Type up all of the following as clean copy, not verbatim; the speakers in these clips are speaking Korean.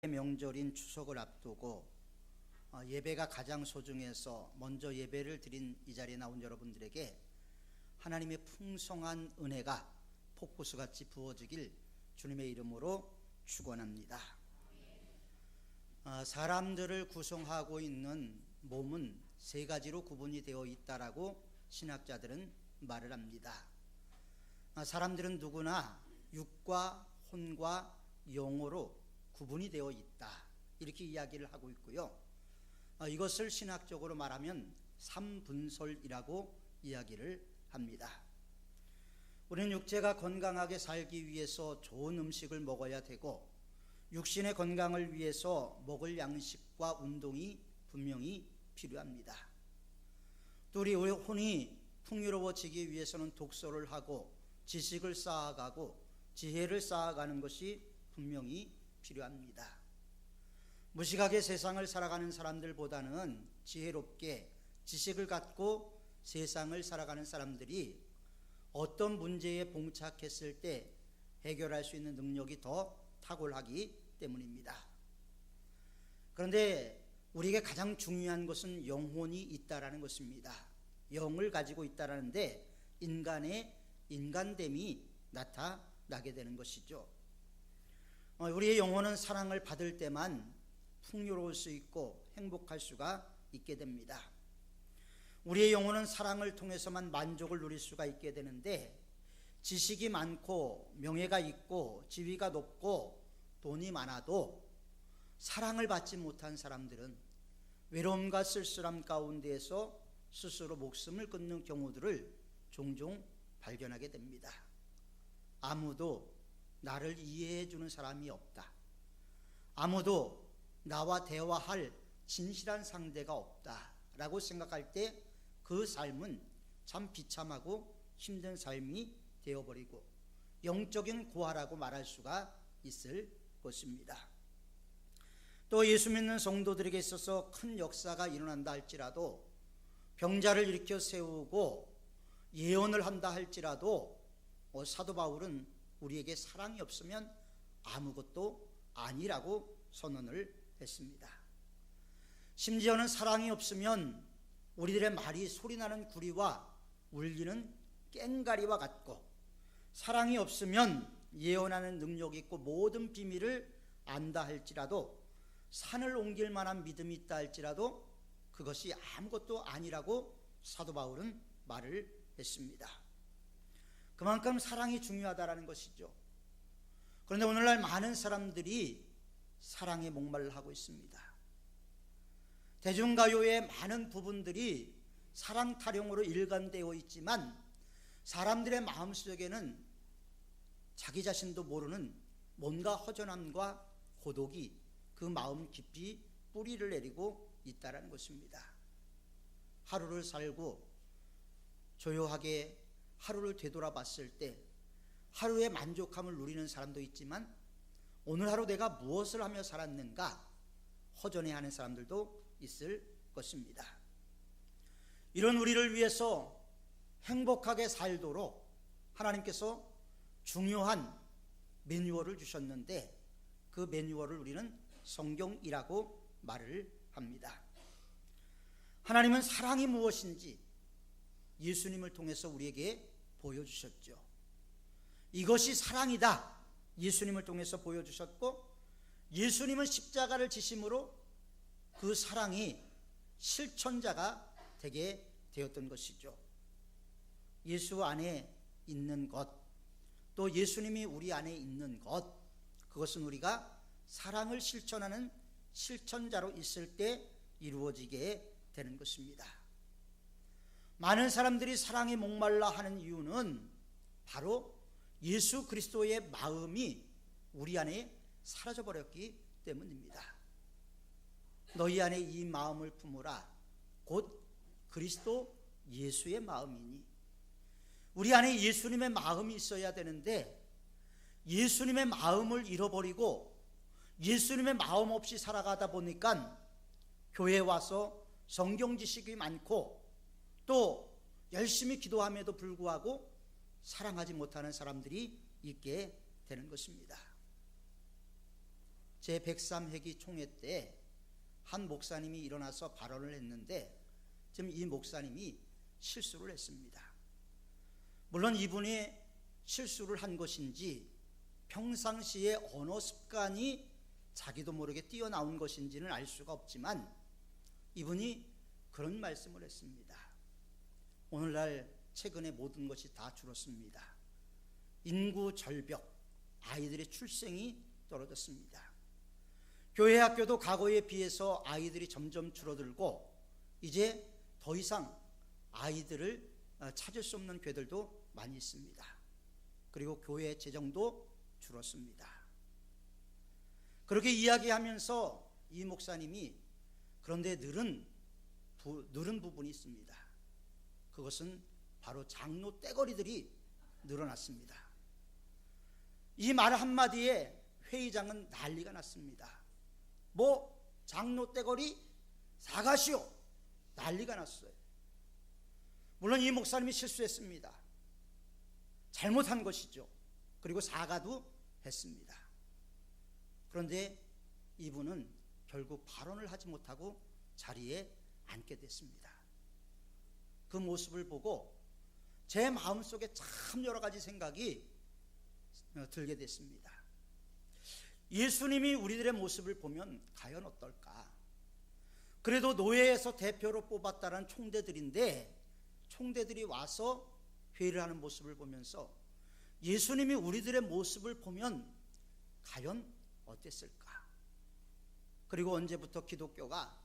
명절인 추석을 앞두고 예배가 가장 소중해서 먼저 예배를 드린 이 자리에 나온 여러분들에게 하나님의 풍성한 은혜가 폭포수같이 부어지길 주님의 이름으로 축원합니다. 사람들을 구성하고 있는 몸은 세 가지로 구분이 되어 있다라고 신학자들은 말을 합니다. 사람들은 누구나 육과 혼과 영으로 구분이 되어 있다, 이렇게 이야기를 하고 있고요. 이것을 신학적으로 말하면 삼분설이라고 이야기를 합니다. 우리는 육체가 건강하게 살기 위해서 좋은 음식을 먹어야 되고, 육신의 건강을 위해서 먹을 양식과 운동이 분명히 필요합니다. 또 우리 혼이 풍요로워지기 위해서는 독서를 하고 지식을 쌓아가고 지혜를 쌓아가는 것이 분명히 필요합니다. 무식하게 세상을 살아가는 사람들보다는 지혜롭게 지식을 갖고 세상을 살아가는 사람들이 어떤 문제에 봉착했을 때 해결할 수 있는 능력이 더 탁월하기 때문입니다. 그런데 우리에게 가장 중요한 것은 영혼이 있다라는 것입니다. 영을 가지고 있다라는데 인간의 인간됨이 나타나게 되는 것이죠. 우리의 영혼은 사랑을 받을 때만 풍요로울 수 있고 행복할 수가 있게 됩니다. 우리의 영혼은 사랑을 통해서만 만족을 누릴 수가 있게 되는데, 지식이 많고 명예가 있고 지위가 높고 돈이 많아도 사랑을 받지 못한 사람들은 외로움과 쓸쓸함 가운데에서 스스로 목숨을 끊는 경우들을 종종 발견하게 됩니다. 아무도 나를 이해해 주는 사람이 없다, 아무도 나와 대화할 진실한 상대가 없다라고 생각할 때 그 삶은 참 비참하고 힘든 삶이 되어버리고 영적인 고아라고 말할 수가 있을 것입니다. 또 예수 믿는 성도들에게 있어서 큰 역사가 일어난다 할지라도, 병자를 일으켜 세우고 예언을 한다 할지라도 사도 바울은 우리에게 사랑이 없으면 아무것도 아니라고 선언을 했습니다. 심지어는 사랑이 없으면 우리들의 말이 소리나는 구리와 울리는 꽹가리와 같고, 사랑이 없으면 예언하는 능력이 있고 모든 비밀을 안다 할지라도, 산을 옮길 만한 믿음이 있다 할지라도 그것이 아무것도 아니라고 사도 바울은 말을 했습니다. 그만큼 사랑이 중요하다라는 것이죠. 그런데 오늘날 많은 사람들이 사랑에 목말라 하고 있습니다. 대중가요의 많은 부분들이 사랑 타령으로 일관되어 있지만 사람들의 마음속에는 자기 자신도 모르는 뭔가 허전함과 고독이 그 마음 깊이 뿌리를 내리고 있다는 것입니다. 하루를 살고 조용하게 하루를 되돌아봤을 때 하루의 만족함을 누리는 사람도 있지만, 오늘 하루 내가 무엇을 하며 살았는가 허전해하는 사람들도 있을 것입니다. 이런 우리를 위해서 행복하게 살도록 하나님께서 중요한 매뉴얼을 주셨는데, 그 매뉴얼을 우리는 성경이라고 말을 합니다. 하나님은 사랑이 무엇인지 예수님을 통해서 우리에게 보여주셨죠. 이것이 사랑이다, 예수님을 통해서 보여주셨고, 예수님은 십자가를 지심으로 그 사랑이 실천자가 되게 되었던 것이죠. 예수 안에 있는 것, 또 예수님이 우리 안에 있는 것, 그것은 우리가 사랑을 실천하는 실천자로 있을 때 이루어지게 되는 것입니다. 많은 사람들이 사랑에 목말라 하는 이유는 바로 예수 그리스도의 마음이 우리 안에 사라져버렸기 때문입니다. 너희 안에 이 마음을 품으라, 곧 그리스도 예수의 마음이니. 우리 안에 예수님의 마음이 있어야 되는데, 예수님의 마음을 잃어버리고 예수님의 마음 없이 살아가다 보니까 교회에 와서 성경 지식이 많고 또 열심히 기도함에도 불구하고 사랑하지 못하는 사람들이 있게 되는 것입니다. 제103회기 총회 때 한 목사님이 일어나서 발언을 했는데 지금 이 목사님이 실수를 했습니다. 물론 이분이 실수를 한 것인지 평상시에 언어 습관이 자기도 모르게 뛰어나온 것인지는 알 수가 없지만 이분이 그런 말씀을 했습니다. 오늘날 최근에 모든 것이 다 줄었습니다. 인구 절벽, 아이들의 출생이 떨어졌습니다. 교회 학교도 과거에 비해서 아이들이 점점 줄어들고 이제 더 이상 아이들을 찾을 수 없는 교회들도 많이 있습니다. 그리고 교회 재정도 줄었습니다. 그렇게 이야기하면서 이 목사님이 그런데 늘은 부분이 있습니다. 그것은 바로 장로 떼거리들이 늘어났습니다. 이 말 한마디에 회의장은 난리가 났습니다. 뭐 장로 떼거리 사가시오, 난리가 났어요. 물론 이 목사님이 실수했습니다. 잘못한 것이죠. 그리고 사과도 했습니다. 그런데 이분은 결국 발언을 하지 못하고 자리에 앉게 됐습니다. 그 모습을 보고 제 마음속에 참 여러 가지 생각이 들게 됐습니다. 예수님이 우리들의 모습을 보면 과연 어떨까? 그래도 노예에서 대표로 뽑았다는 총대들인데 총대들이 와서 회의를 하는 모습을 보면서 예수님이 우리들의 모습을 보면 과연 어땠을까? 그리고 언제부터 기독교가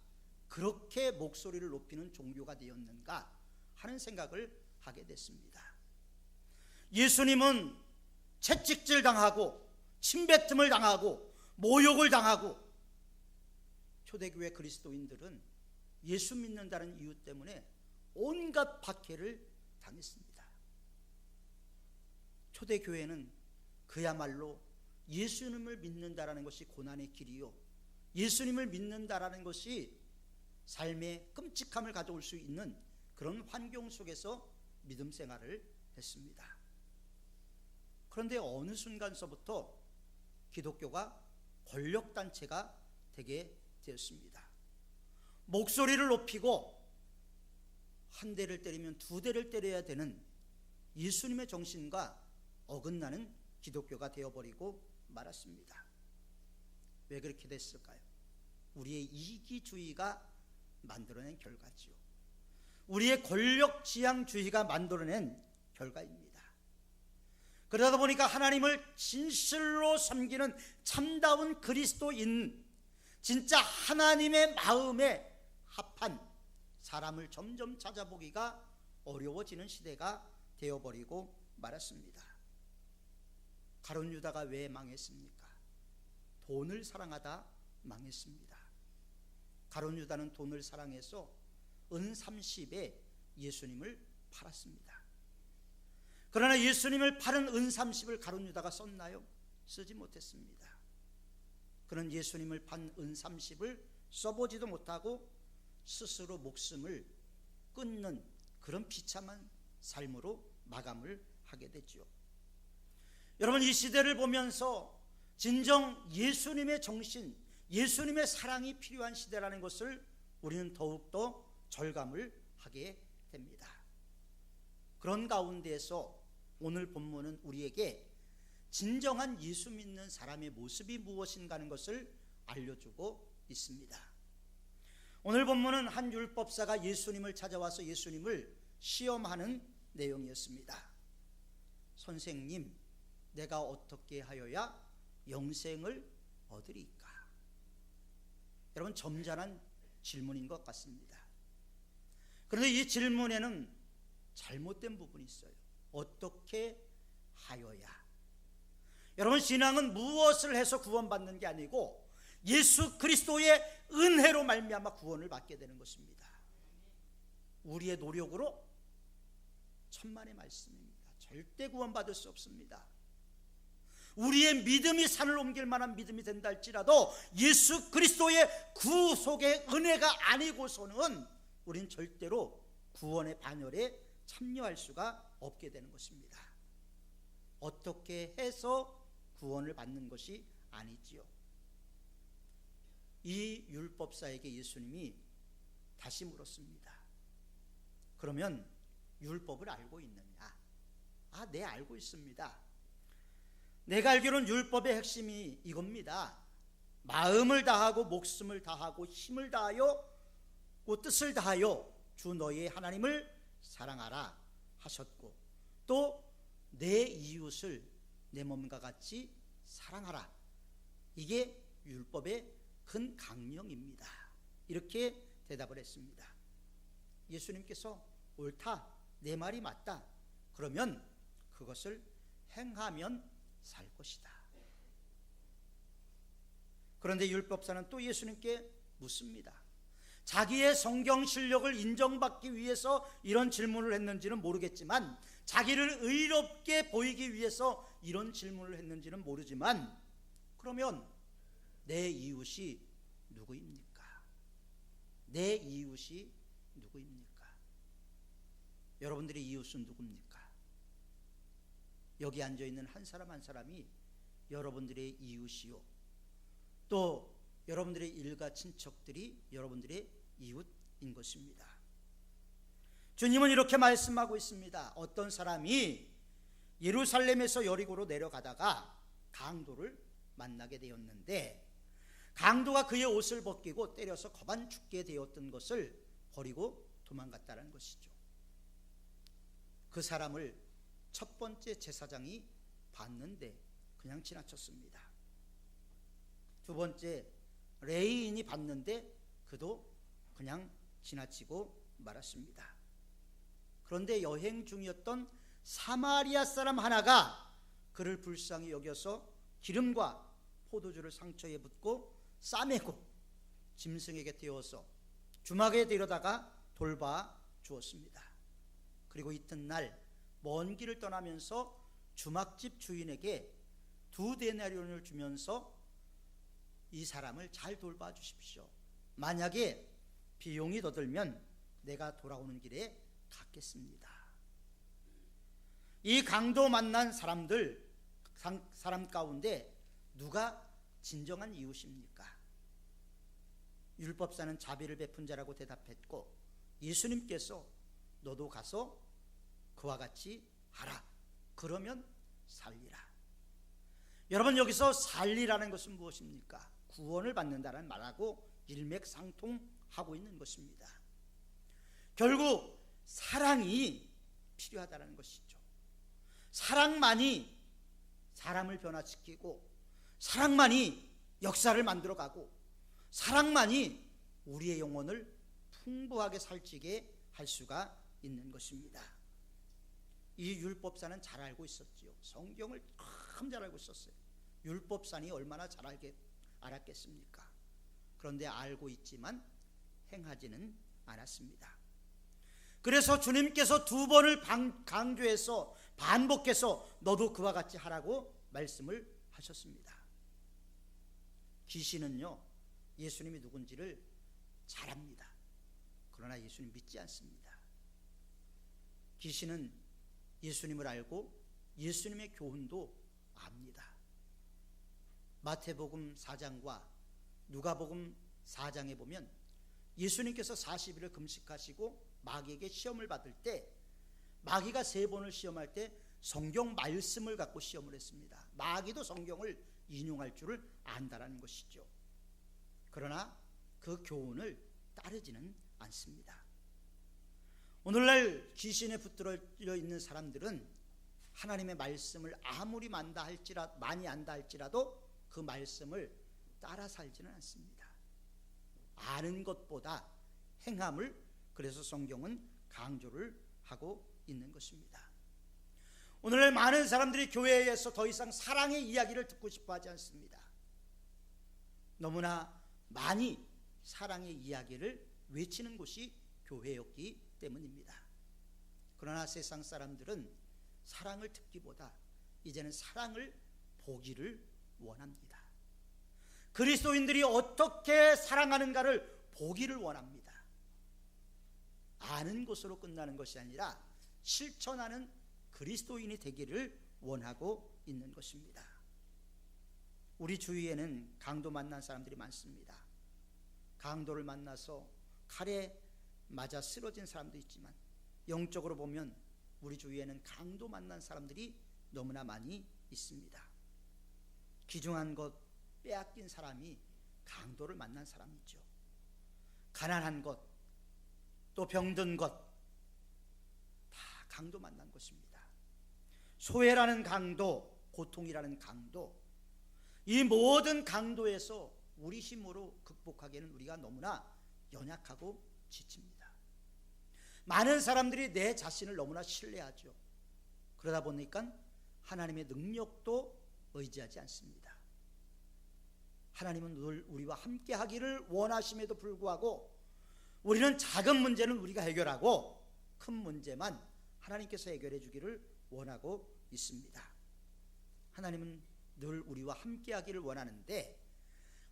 그렇게 목소리를 높이는 종교가 되었는가 하는 생각을 하게 됐습니다. 예수님은 채찍질 당하고 침뱉음을 당하고 모욕을 당하고 초대교회 그리스도인들은 예수 믿는다는 이유 때문에 온갖 박해를 당했습니다. 초대교회는 그야말로 예수님을 믿는다라는 것이 고난의 길이요, 예수님을 믿는다라는 것이 삶의 끔찍함을 가져올 수 있는 그런 환경 속에서 믿음 생활을 했습니다. 그런데 어느 순간서부터 기독교가 권력단체가 되게 되었습니다. 목소리를 높이고 한 대를 때리면 두 대를 때려야 되는 예수님의 정신과 어긋나는 기독교가 되어버리고 말았습니다. 왜 그렇게 됐을까요? 우리의 이기주의가 만들어낸 결과지요. 우리의 권력지향주의가 만들어낸 결과입니다. 그러다 보니까 하나님을 진실로 섬기는 참다운 그리스도인, 진짜 하나님의 마음에 합한 사람을 점점 찾아보기가 어려워지는 시대가 되어버리고 말았습니다. 가룟 유다가 왜 망했습니까? 돈을 사랑하다 망했습니다. 가룟 유다는 돈을 사랑해서 은 30에 예수님을 팔았습니다. 그러나 예수님을 팔은 은 30을 가룟 유다가 썼나요? 쓰지 못했습니다. 그는 예수님을 판 은 30을 써보지도 못하고 스스로 목숨을 끊는 그런 비참한 삶으로 마감을 하게 됐죠. 여러분, 이 시대를 보면서 진정 예수님의 정신, 예수님의 사랑이 필요한 시대라는 것을 우리는 더욱더 절감을 하게 됩니다. 그런 가운데에서 오늘 본문은 우리에게 진정한 예수 믿는 사람의 모습이 무엇인가 하는 것을 알려주고 있습니다. 오늘 본문은 한 율법사가 예수님을 찾아와서 예수님을 시험하는 내용이었습니다. 선생님, 내가 어떻게 하여야 영생을 얻으리까? 여러분, 점잖은 질문인 것 같습니다. 그런데 이 질문에는 잘못된 부분이 있어요. 어떻게 하여야? 여러분, 신앙은 무엇을 해서 구원받는 게 아니고 예수 그리스도의 은혜로 말미암아 구원을 받게 되는 것입니다. 우리의 노력으로 천만의 말씀입니다. 절대 구원받을 수 없습니다. 우리의 믿음이 산을 옮길 만한 믿음이 된다 할지라도 예수 그리스도의 구속의 은혜가 아니고서는 우린 절대로 구원의 반열에 참여할 수가 없게 되는 것입니다. 어떻게 해서 구원을 받는 것이 아니지요. 율법사에게 예수님이 다시 물었습니다. 그러면 율법을 알고 있느냐? 네, 알고 있습니다. 내가 알기로는 율법의 핵심이 이겁니다. 마음을 다하고 목숨을 다하고 힘을 다하여 뜻을 다하여 주 너희의 하나님을 사랑하라 하셨고, 또 내 이웃을 내 몸과 같이 사랑하라. 이게 율법의 큰 강령입니다. 이렇게 대답을 했습니다. 예수님께서 옳다, 내 말이 맞다, 그러면 그것을 행하면 살 것이다. 그런데 율법사는 또 예수님께 묻습니다. 자기의 성경 실력을 인정받기 위해서 이런 질문을 했는지는 모르겠지만, 자기를 의롭게 보이기 위해서 이런 질문을 했는지는 모르지만, 그러면 내 이웃이 누구입니까? 내 이웃이 누구입니까? 여러분들의 이웃은 누굽니까? 여기 앉아있는 한 사람 한 사람이 여러분들의 이웃이요, 또 여러분들의 일가 친척들이 여러분들의 이웃인 것입니다. 주님은 이렇게 말씀하고 있습니다. 어떤 사람이 예루살렘에서 여리고로 내려가다가 강도를 만나게 되었는데, 강도가 그의 옷을 벗기고 때려서 거반 죽게 되었던 것을 버리고 도망갔다는 것이죠. 그 사람을 첫 번째 제사장이 봤는데 그냥 지나쳤습니다. 두 번째 레위인이 봤는데 그도 그냥 지나치고 말았습니다. 그런데 여행 중이었던 사마리아 사람 하나가 그를 불쌍히 여겨서 기름과 포도주를 상처에 붓고 싸매고 짐승에게 태워서 주막에 데려다가 돌봐 주었습니다. 그리고 이튿날 먼 길을 떠나면서 주막집 주인에게 2데나리온을 주면서 이 사람을 잘 돌봐 주십시오. 만약에 비용이 더 들면 내가 돌아오는 길에 갚겠습니다. 이 강도 만난 사람 가운데 누가 진정한 이웃입니까? 율법사는 자비를 베푼 자라고 대답했고, 예수님께서 너도 가서 그와 같이 하라. 그러면 살리라. 여러분, 여기서 살리라는 것은 무엇입니까? 구원을 받는다는 말하고 일맥상통하고 있는 것입니다. 결국 사랑이 필요하다는 것이죠. 사랑만이 사람을 변화시키고, 사랑만이 역사를 만들어가고, 사랑만이 우리의 영혼을 풍부하게 살찌게 할 수가 있는 것입니다. 이 율법사는 잘 알고 있었지요. 성경을 참 잘 알고 있었어요. 율법사니 얼마나 잘 알았겠습니까? 그런데 알고 있지만 행하지는 않았습니다. 그래서 주님께서 2번을 강조해서 반복해서 너도 그와 같이 하라고 말씀을 하셨습니다. 귀신은요, 예수님이 누군지를 잘 압니다. 그러나 예수님 믿지 않습니다. 귀신은 예수님을 알고 예수님의 교훈도 압니다. 마태복음 4장과 누가복음 4장에 보면 예수님께서 40일을 금식하시고 마귀에게 시험을 받을 때, 마귀가 3번을 시험할 때 성경 말씀을 갖고 시험을 했습니다. 마귀도 성경을 인용할 줄을 안다라는 것이죠. 그러나 그 교훈을 따르지는 않습니다. 오늘날 귀신에 붙들려 있는 사람들은 하나님의 말씀을 아무리 많이 안다 할지라도 그 말씀을 따라 살지는 않습니다. 아는 것보다 행함을, 그래서 성경은 강조를 하고 있는 것입니다. 오늘날 많은 사람들이 교회에서 더 이상 사랑의 이야기를 듣고 싶어 하지 않습니다. 너무나 많이 사랑의 이야기를 외치는 곳이 교회였기 때문입니다. 그러나 세상 사람들은 사랑을 듣기보다 이제는 사랑을 보기를 원합니다. 그리스도인들이 어떻게 사랑하는가를 보기를 원합니다. 아는 것으로 끝나는 것이 아니라 실천하는 그리스도인이 되기를 원하고 있는 것입니다. 우리 주위에는 강도 만난 사람들이 많습니다. 강도를 만나서 칼에 맞아 쓰러진 사람도 있지만 영적으로 보면 우리 주위에는 강도 만난 사람들이 너무나 많이 있습니다. 귀중한 것 빼앗긴 사람이 강도를 만난 사람이죠. 가난한 것, 또 병든 것, 다 강도 만난 것입니다. 소외라는 강도, 고통이라는 강도, 이 모든 강도에서 우리 힘으로 극복하기에는 우리가 너무나 연약하고 지칩니다. 많은 사람들이 내 자신을 너무나 신뢰하죠. 그러다 보니까 하나님의 능력도 의지하지 않습니다. 하나님은 늘 우리와 함께 하기를 원하심에도 불구하고 우리는 작은 문제는 우리가 해결하고 큰 문제만 하나님께서 해결해 주기를 원하고 있습니다. 하나님은 늘 우리와 함께 하기를 원하는데,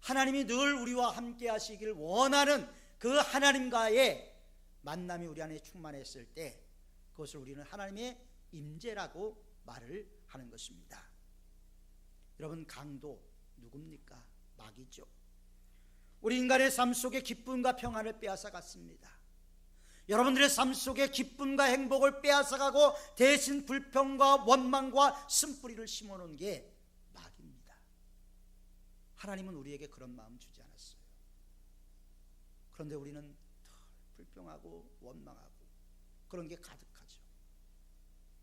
하나님이 늘 우리와 함께 하시기를 원하는 그 하나님과의 만남이 우리 안에 충만했을 때 그것을 우리는 하나님의 임재라고 말을 하는 것입니다. 여러분, 강도 누굽니까? 마귀죠. 우리 인간의 삶 속에 기쁨과 평안을 빼앗아 갔습니다. 여러분들의 삶 속에 기쁨과 행복을 빼앗아 가고 대신 불평과 원망과 쓴뿌리를 심어놓은 게 마귀입니다. 하나님은 우리에게 그런 마음 주지 않았어요. 그런데 우리는 더 불평하고 원망하고 그런 게 가득하죠.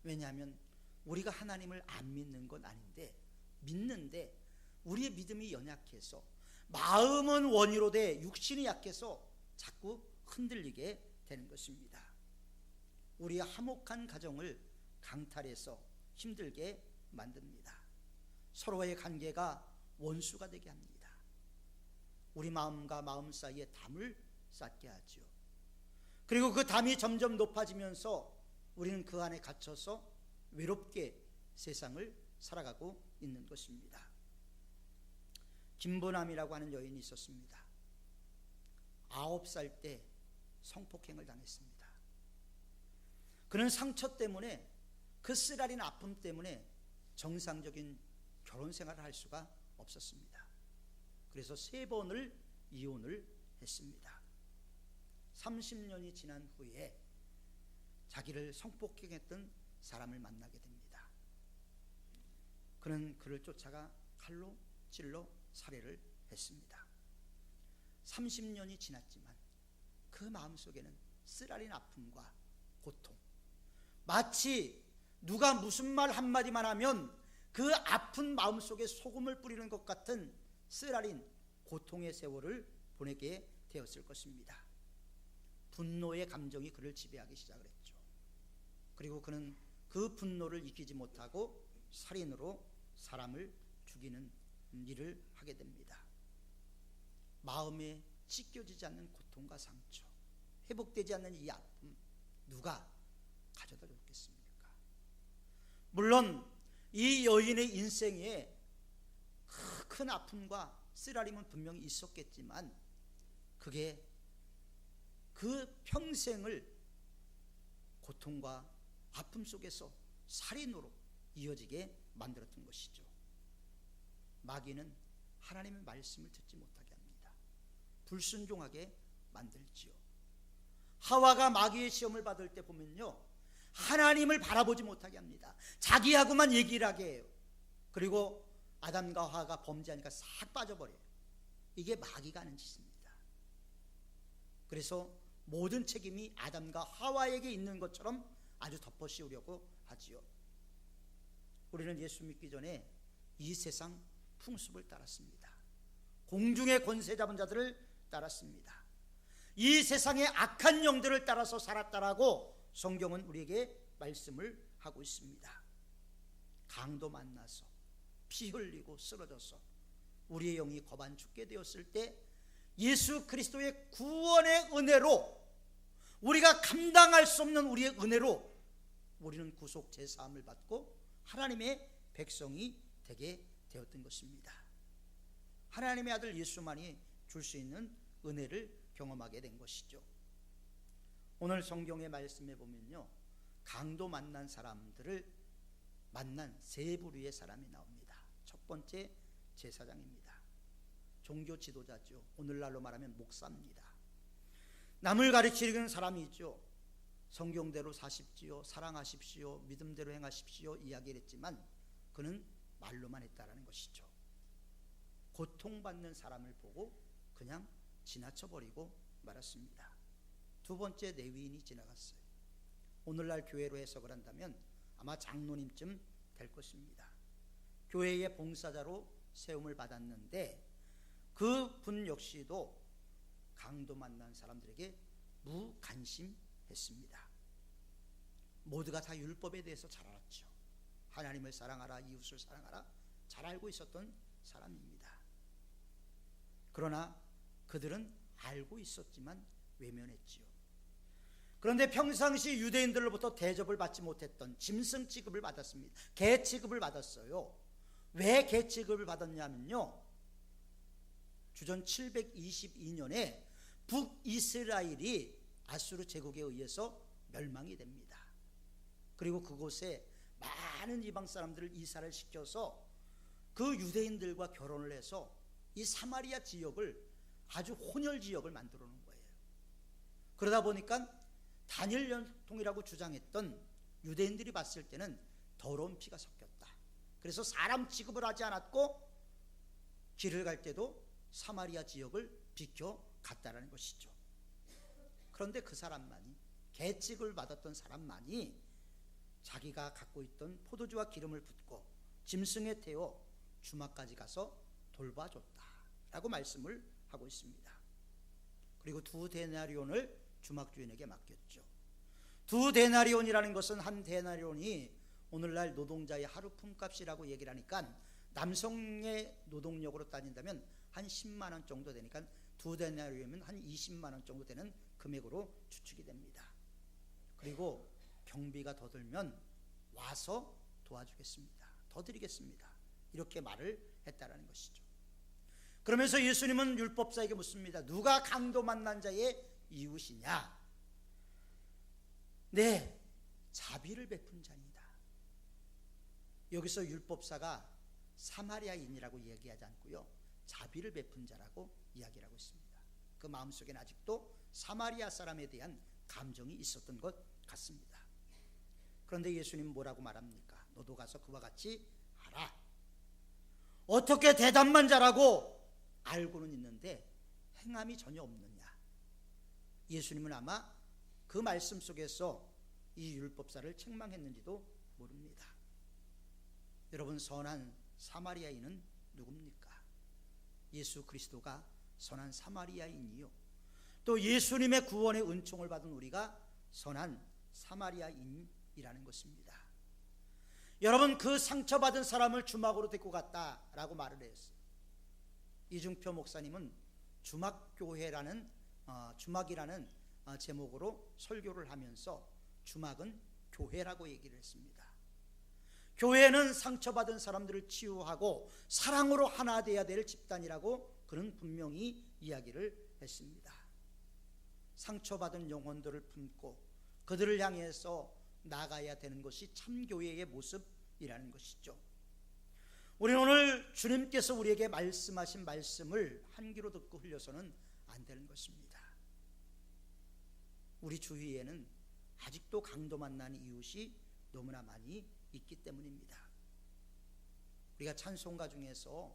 왜냐하면 우리가 하나님을 안 믿는 건 아닌데, 믿는데 우리의 믿음이 연약해서, 마음은 원이로 돼 육신이 약해서 자꾸 흔들리게 되는 것입니다. 우리의 화목한 가정을 강탈해서 힘들게 만듭니다. 서로의 관계가 원수가 되게 합니다. 우리 마음과 마음 사이에 담을 쌓게 하죠. 그리고 그 담이 점점 높아지면서 우리는 그 안에 갇혀서 외롭게 세상을 살아가고 있는 것입니다. 김보남이라고 하는 여인이 있었습니다. 9살 때 성폭행을 당했습니다. 그는 상처 때문에, 그 쓰라린 아픔 때문에 정상적인 결혼 생활을 할 수가 없었습니다. 그래서 3번을 이혼을 했습니다. 30년이 지난 후에 자기를 성폭행했던 사람을 만나게 됩니다. 그는 그를 쫓아가 칼로 찔러 살해를 했습니다. 30년이 지났지만 그 마음속에는 쓰라린 아픔과 고통, 마치 누가 무슨 말 한마디만 하면 그 아픈 마음속에 소금을 뿌리는 것 같은 쓰라린 고통의 세월을 보내게 되었을 것입니다. 분노의 감정이 그를 지배하기 시작을 했죠. 그리고 그는 그 분노를 이기지 못하고 살인으로 사람을 죽이는 일을 하게 됩니다. 마음에 찢겨지지 않는 고통과 상처, 회복되지 않는 이 아픔, 누가 가져다 줬겠습니까? 물론 이 여인의 인생에 큰 아픔과 쓰라림은 분명히 있었겠지만 그게 그 평생을 고통과 아픔 속에서 살인으로 이어지게 만들었던 것이죠. 마귀는 하나님의 말씀을 듣지 못하게 합니다. 불순종하게 만들지요. 하와가 마귀의 시험을 받을 때 보면요, 하나님을 바라보지 못하게 합니다. 자기하고만 얘기를 하게 해요. 그리고 아담과 하와가 범죄하니까 싹 빠져버려요. 이게 마귀가 하는 짓입니다. 그래서 모든 책임이 아담과 하와에게 있는 것처럼 아주 덮어씌우려고 하지요. 우리는 예수 믿기 전에 이 세상 풍습을 따랐습니다. 공중의 권세 잡은 자들을 따랐습니다. 이 세상의 악한 영들을 따라서 살았다라고 성경은 우리에게 말씀을 하고 있습니다. 강도 만나서 피 흘리고 쓰러져서 우리의 영이 거반 죽게 되었을 때 예수 그리스도의 구원의 은혜로, 우리가 감당할 수 없는 우리의 은혜로 우리는 구속 제사함을 받고 하나님의 백성이 되게 되었던 것입니다. 하나님의 아들 예수만이 줄 수 있는 은혜를 경험하게 된 것이죠. 오늘 성경의 말씀에 보면요, 강도 만난 사람들을 만난 3부류의 사람이 나옵니다. 첫 번째 제사장입니다. 종교 지도자죠. 오늘날로 말하면 목사입니다. 남을 가르치는 사람이죠. 성경대로 사십시오, 사랑하십시오, 믿음대로 행하십시오 이야기를 했지만 그는 말로만 했다라는 것이죠. 고통받는 사람을 보고 그냥 지나쳐버리고 말았습니다. 두 번째, 레위인이 지나갔어요. 오늘날 교회로 해석을 한다면 아마 장로님쯤 될 것입니다. 교회의 봉사자로 세움을 받았는데 그 분 역시도 강도 만난 사람들에게 무관심했습니다. 모두가 다 율법에 대해서 잘 알았죠. 하나님을 사랑하라, 이웃을 사랑하라 잘 알고 있었던 사람입니다. 그러나 그들은 알고 있었지만 외면했지요. 그런데 평상시 유대인들로부터 대접을 받지 못했던 짐승 취급을 받았습니다. 개 취급을 받았어요. 왜 개 취급을 받았냐면요, 주전 722년에 북이스라엘이 아수르 제국에 의해서 멸망이 됩니다. 그리고 그곳에 많은 이방 사람들을 이사를 시켜서 그 유대인들과 결혼을 해서 이 사마리아 지역을 아주 혼혈 지역을 만들어 놓은 거예요. 그러다 보니까 단일 연통이라고 주장했던 유대인들이 봤을 때는 더러운 피가 섞였다. 그래서 사람 취급을 하지 않았고 길을 갈 때도 사마리아 지역을 비켜 갔다라는 것이죠. 그런데 그 사람만이, 개 취급을 받았던 사람만이 자기가 갖고 있던 포도주와 기름을 붓고 짐승에 태워 주막까지 가서 돌봐줬다라고 말씀을 하고 있습니다. 그리고 2데나리온을 주막 주인에게 맡겼죠. 2데나리온이라는 것은 한 데나리온이 오늘날 노동자의 하루 품값이라고 얘기를 하니까 남성의 노동력으로 따진다면 한 10만 원 정도 되니까 2데나리온이면 한 20만 원 정도 되는 금액으로 추측이 됩니다. 그리고 경비가 더 들면 와서 도와주겠습니다, 더 드리겠습니다, 이렇게 말을 했다라는 것이죠. 그러면서 예수님은 율법사에게 묻습니다. 누가 강도 만난 자의 이웃이냐? 네, 자비를 베푼 자입니다. 여기서 율법사가 사마리아인이라고 얘기하지 않고요, 자비를 베푼 자라고 이야기를 하고 있습니다. 그 마음속에는 아직도 사마리아 사람에 대한 감정이 있었던 것 같습니다. 그런데 예수님은 뭐라고 말합니까? 너도 가서 그와 같이 하라. 어떻게 대답만 잘하고 알고는 있는데 행함이 전혀 없느냐? 예수님은 아마 그 말씀 속에서 이 율법사를 책망했는지도 모릅니다. 여러분, 선한 사마리아인은 누굽니까? 예수 그리스도가 선한 사마리아인이요, 또 예수님의 구원의 은총을 받은 우리가 선한 사마리아인이라는 것입니다. 여러분, 그 상처받은 사람을 주막으로 데리고 갔다라고 말을 했어요. 이중표 목사님은 주막이라는 제목으로 설교를 하면서 주막은 교회라고 얘기를 했습니다. 교회는 상처받은 사람들을 치유하고 사랑으로 하나 되어야 될 집단이라고 그는 분명히 이야기를 했습니다. 상처받은 영혼들을 품고 그들을 향해서 나가야 되는 것이 참교회의 모습이라는 것이죠. 우리는 오늘 주님께서 우리에게 말씀하신 말씀을 한 귀로 듣고 흘려서는 안 되는 것입니다. 우리 주위에는 아직도 강도 만난 이웃이 너무나 많이 있기 때문입니다. 우리가 찬송가 중에서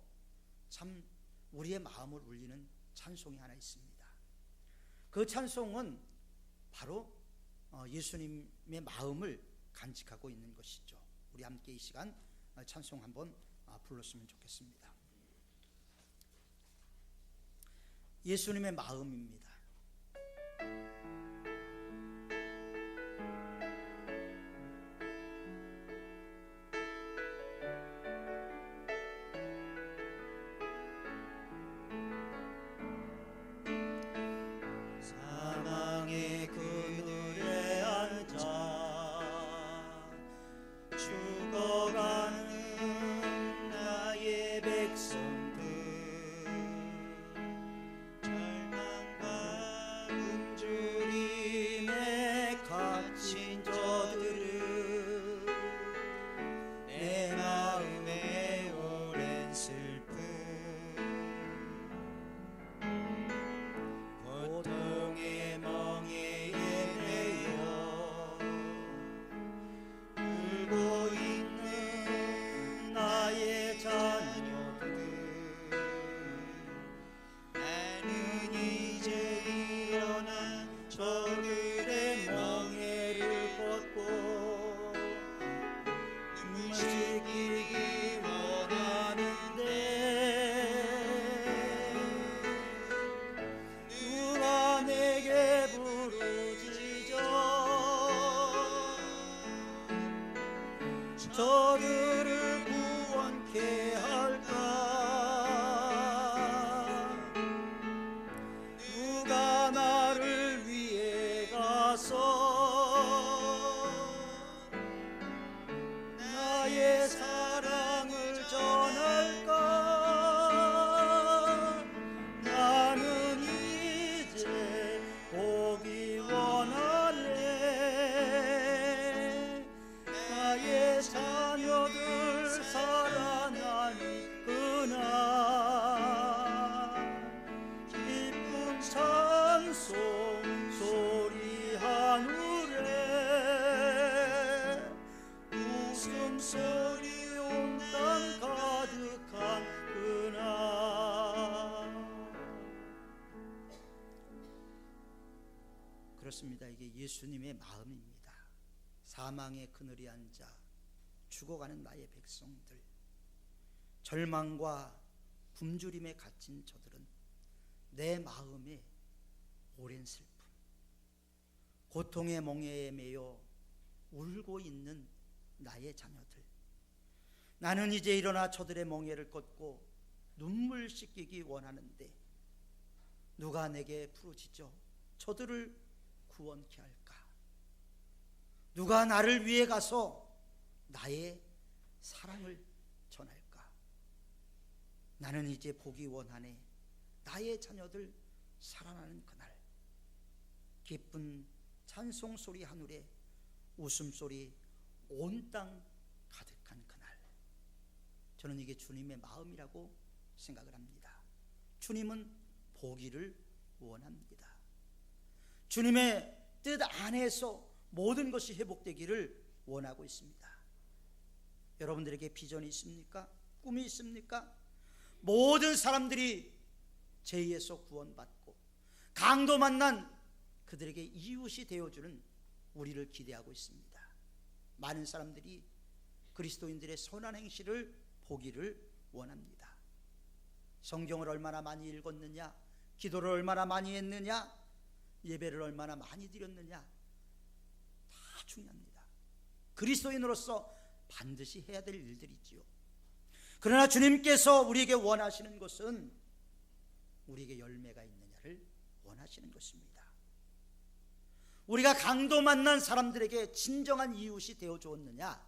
참 우리의 마음을 울리는 찬송이 하나 있습니다. 그 찬송은 바로 예수님의 마음을 간직하고 있는 것이죠. 우리 함께 이 시간 찬송 한번 불렀으면 좋겠습니다. 예수님의 마음입니다. 사망의 그늘에 앉아 죽어가는 나의 백성들 절망과 그렇습니다. 이게 예수님의 마음입니다. 사망의 그늘에 앉아 죽어가는 나의 백성들, 절망과 굶주림에 갇힌 저들은 내 마음에 오랜 슬픔, 고통의 멍에에 매여 울고 있는 나의 자녀들, 나는 이제 일어나 저들의 멍에를 걷고 눈물 씻기기 원하는데 누가 내게 부르짖어 저들을 구원케 할까? 누가 나를 위해 가서 나의 사랑을 전할까? 나는 이제 보기 원하네. 나의 자녀들 살아나는 그날, 기쁜 찬송소리 하늘에 웃음소리 온 땅 가득한 그날, 저는 이게 주님의 마음이라고 생각을 합니다. 주님은 보기를 원합니다. 주님의 뜻 안에서 모든 것이 회복되기를 원하고 있습니다. 여러분들에게 비전이 있습니까? 꿈이 있습니까? 모든 사람들이 죄에서 구원받고 강도 만난 그들에게 이웃이 되어주는 우리를 기대하고 있습니다. 많은 사람들이 그리스도인들의 선한 행실을 보기를 원합니다. 성경을 얼마나 많이 읽었느냐, 기도를 얼마나 많이 했느냐, 예배를 얼마나 많이 드렸느냐, 다 중요합니다. 그리스도인으로서 반드시 해야 될 일들이지요. 그러나 주님께서 우리에게 원하시는 것은 우리에게 열매가 있느냐를 원하시는 것입니다. 우리가 강도 만난 사람들에게 진정한 이웃이 되어 주었느냐,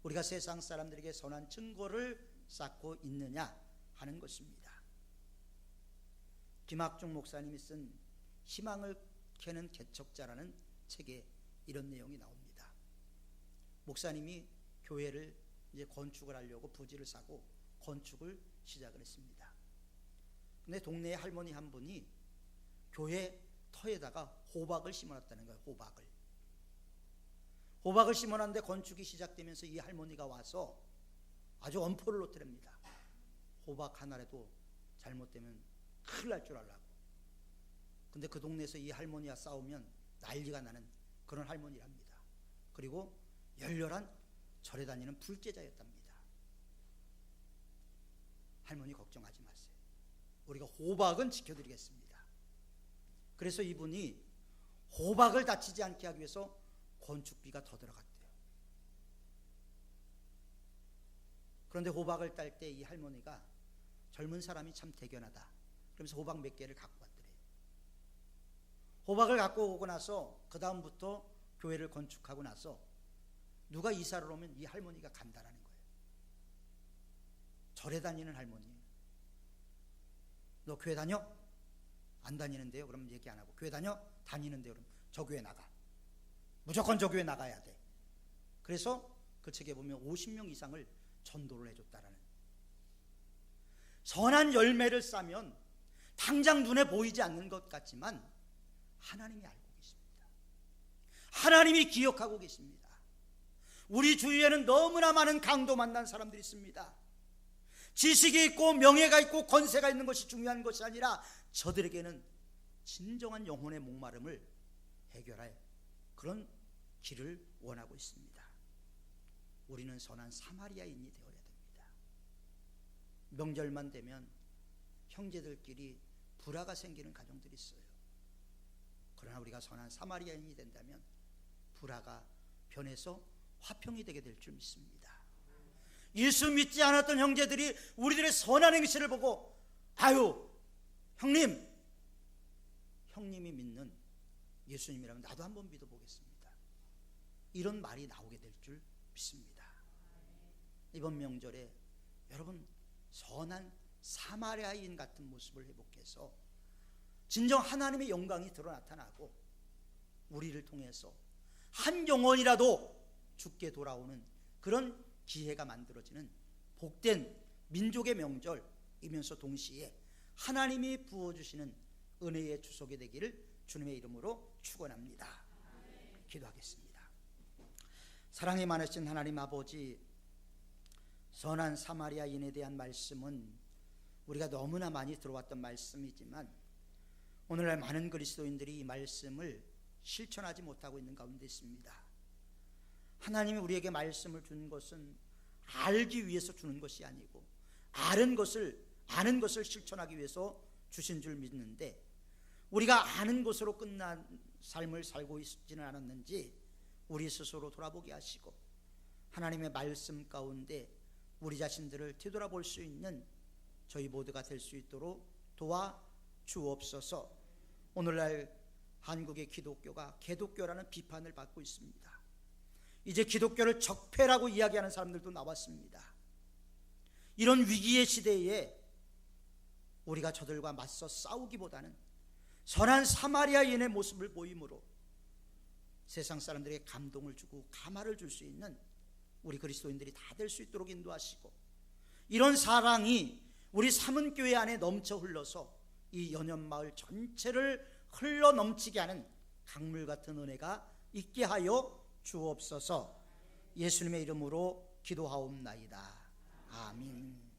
우리가 세상 사람들에게 선한 증거를 쌓고 있느냐 하는 것입니다. 김학중 목사님이 쓴 희망을 캐는 개척자라는 책에 이런 내용이 나옵니다. 목사님이 교회를 이제 건축을 하려고 부지를 사고 건축을 시작을 했습니다. 근데 동네에 할머니 한 분이 교회 터에다가 호박을 심어놨다는 거예요. 호박을 심어놨는데 건축이 시작되면서 이 할머니가 와서 아주 엄포를 놓더랍니다. 호박 하나라도 잘못되면 큰일 날 줄 알라고. 근데 그 동네에서 이 할머니와 싸우면 난리가 나는 그런 할머니랍니다. 그리고 열렬한 절에 다니는 불제자였답니다. 할머니 걱정하지 마세요. 우리가 호박은 지켜드리겠습니다. 그래서 이분이 호박을 다치지 않게 하기 위해서 건축비가 더 들어갔대요. 그런데 호박을 딸 때 이 할머니가 젊은 사람이 참 대견하다 그러면서 호박 몇 개를 갖고 왔더래요. 호박을 갖고 오고 나서 그 다음부터 교회를 건축하고 나서 누가 이사를 오면 이 할머니가 간다라는 거예요. 절에 다니는 할머니. 너 교회 다녀? 안 다니는데요? 그럼 얘기 안 하고. 교회 다녀? 다니는데요? 그럼 저 교회 나가. 무조건 저 교회 나가야 돼. 그래서 그 책에 보면 50명 이상을 전도를 해줬다라는. 선한 열매를 싸면 당장 눈에 보이지 않는 것 같지만 하나님이 알고 계십니다. 하나님이 기억하고 계십니다. 우리 주위에는 너무나 많은 강도 만난 사람들이 있습니다. 지식이 있고 명예가 있고 권세가 있는 것이 중요한 것이 아니라 저들에게는 진정한 영혼의 목마름을 해결할 그런 길을 원하고 있습니다. 우리는 선한 사마리아인이 되어야 됩니다. 명절만 되면 형제들끼리 불화가 생기는 가정들이 있어요. 그러나 우리가 선한 사마리아인이 된다면 불화가 변해서 화평이 되게 될 줄 믿습니다. 예수 믿지 않았던 형제들이 우리들의 선한 행실을 보고 아유 형님이 믿는 예수님이라면 나도 한번 믿어보겠습니다, 이런 말이 나오게 될 줄 믿습니다. 이번 명절에 여러분 선한 사마리아인 같은 모습을 회복해서 진정 하나님의 영광이 드러 나타나고 우리를 통해서 한 영혼이라도 죽게 돌아오는 그런 기회가 만들어지는 복된 민족의 명절이면서 동시에 하나님이 부어주시는 은혜의 추석이 되기를 주님의 이름으로 축원합니다. 기도하겠습니다. 사랑이 많으신 하나님 아버지, 선한 사마리아인에 대한 말씀은 우리가 너무나 많이 들어왔던 말씀이지만 오늘날 많은 그리스도인들이 이 말씀을 실천하지 못하고 있는 가운데 있습니다. 하나님이 우리에게 말씀을 준 것은 알기 위해서 주는 것이 아니고 아는 것을 실천하기 위해서 주신 줄 믿는데, 우리가 아는 것으로 끝난 삶을 살고 있지는 않았는지 우리 스스로 돌아보게 하시고 하나님의 말씀 가운데 우리 자신들을 되돌아볼 수 있는 저희 모두가 될 수 있도록 도와주옵소서. 오늘날 한국의 기독교가 개독교라는 비판을 받고 있습니다. 이제 기독교를 적폐라고 이야기하는 사람들도 나왔습니다. 이런 위기의 시대에 우리가 저들과 맞서 싸우기보다는 선한 사마리아인의 모습을 보임으로 세상 사람들에게 감동을 주고 감화를 줄 수 있는 우리 그리스도인들이 다 될 수 있도록 인도하시고, 이런 사랑이 우리 삼은교회 안에 넘쳐 흘러서 이 연현마을 전체를 흘러 넘치게 하는 강물 같은 은혜가 있게 하여 주옵소서. 예수님의 이름으로 기도하옵나이다. 아멘.